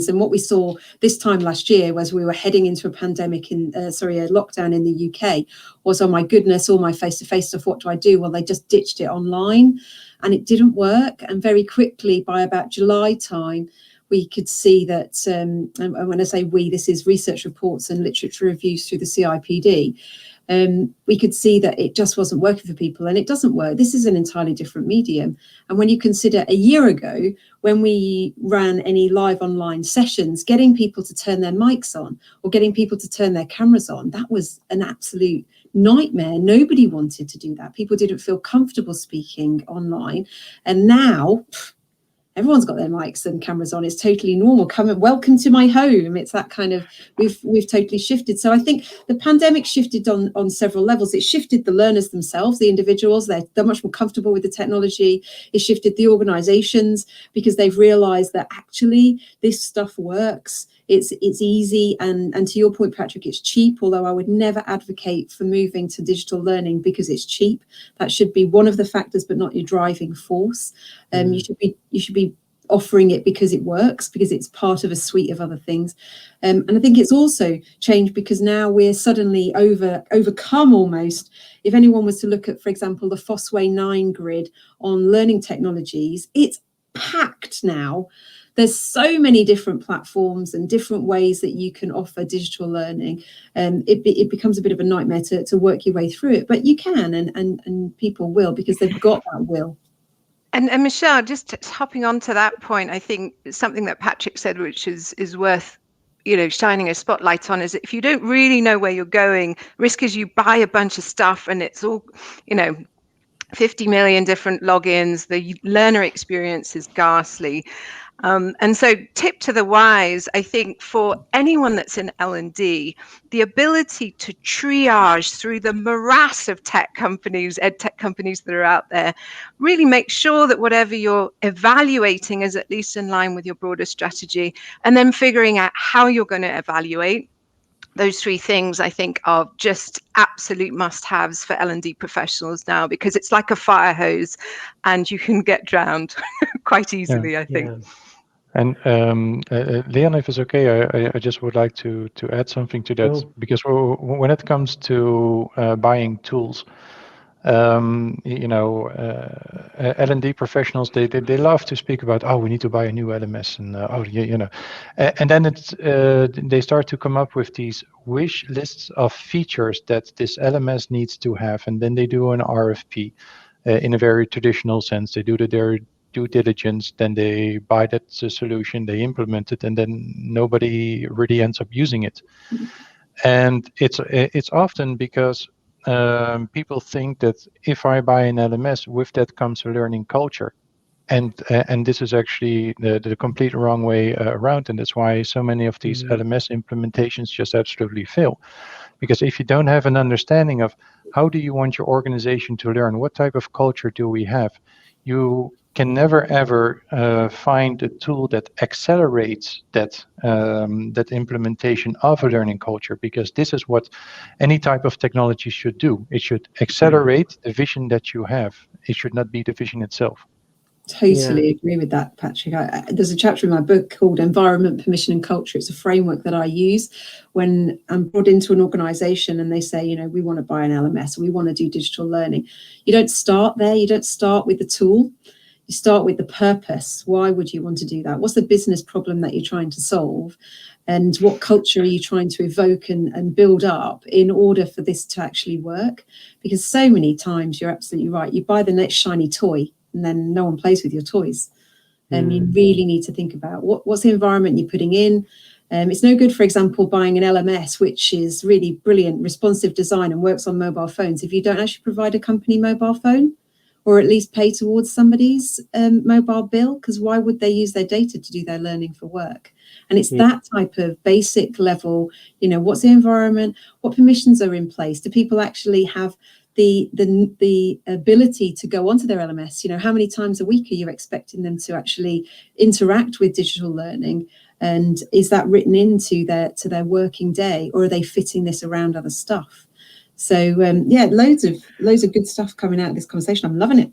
And what we saw this time last year was we were heading into a pandemic a lockdown in the UK, was, oh my goodness, all my face-to-face stuff, what do I do? Well, they just ditched it online and it didn't work. And very quickly, by about July time, we could see that, and when I say we, this is research reports and literature reviews through the CIPD, we could see that it just wasn't working for people, and it doesn't work. This is an entirely different medium. And when you consider a year ago, when we ran any live online sessions, getting people to turn their mics on or getting people to turn their cameras on, that was an absolute nightmare. Nobody wanted to do that. People didn't feel comfortable speaking online. And now everyone's got their mics and cameras on. It's totally normal. Welcome to my home. It's that kind of, we've totally shifted. So I think the pandemic shifted on several levels. It shifted the learners themselves, the individuals. They're much more comfortable with the technology. It shifted the organizations because they've realized that actually this stuff works. It's easy, and to your point, Patrick, it's cheap, although I would never advocate for moving to digital learning because it's cheap. That should be one of the factors, but not your driving force. You should be offering it because it works, because it's part of a suite of other things. And I think it's also changed because now we're suddenly overcome almost. If anyone was to look at, for example, the Fosway 9 grid on learning technologies, it's packed now. There's so many different platforms and different ways that you can offer digital learning. It becomes a bit of a nightmare to work your way through it, but you can, and people will, because they've got that will. And Michelle, just hopping on to that point, I think something that Patrick said, which is worth shining a spotlight on, is that if you don't really know where you're going, risk is you buy a bunch of stuff and it's all 50 million different logins. The learner experience is ghastly. And so tip to the wise, I think for anyone that's in L&D, the ability to triage through the morass of ed tech companies that are out there, really make sure that whatever you're evaluating is at least in line with your broader strategy, and then figuring out how you're going to evaluate. Those three things, I think, are just absolute must-haves for L&D professionals now, because it's like a fire hose and you can get drowned quite easily, I think. Yeah. And Leon, if it's okay, I just would like to add something to that, because when it comes to buying tools, L&D professionals, they love to speak about, we need to buy a new LMS, and and then they start to come up with these wish lists of features that this LMS needs to have, and then they do an RFP in a very traditional sense. They do their due diligence, then they buy that solution, they implement it, and then nobody really ends up using it. And it's often because people think that if I buy an LMS, with that comes a learning culture, and this is actually the complete wrong way around, and that's why so many of these LMS implementations just absolutely fail. Because if you don't have an understanding of how do you want your organization to learn, what type of culture do we have, you can never ever find a tool that accelerates that implementation of a learning culture, because this is what any type of technology should do. It should accelerate the vision that you have. It should not be the vision itself. Totally agree with that, Patrick. There's a chapter in my book called Environment, Permission and Culture. It's a framework that I use when I'm brought into an organization and they say, we want to buy an LMS, or we want to do digital learning. You don't start there. You don't start with the tool. You start with the purpose. Why would you want to do that? What's the business problem that you're trying to solve? And what culture are you trying to evoke and build up in order for this to actually work? Because so many times, you're absolutely right, you buy the next shiny toy and then no one plays with your toys. And you really need to think about what's the environment you're putting in. It's no good, for example, buying an LMS, which is really brilliant, responsive design and works on mobile phones, if you don't actually provide a company mobile phone, or at least pay towards somebody's mobile bill, because why would they use their data to do their learning for work? And it's that type of basic level, what's the environment, what permissions are in place? Do people actually have the ability to go onto their LMS? How many times a week are you expecting them to actually interact with digital learning? And is that written into their working day, or are they fitting this around other stuff? So loads of good stuff coming out of this conversation. I'm loving it.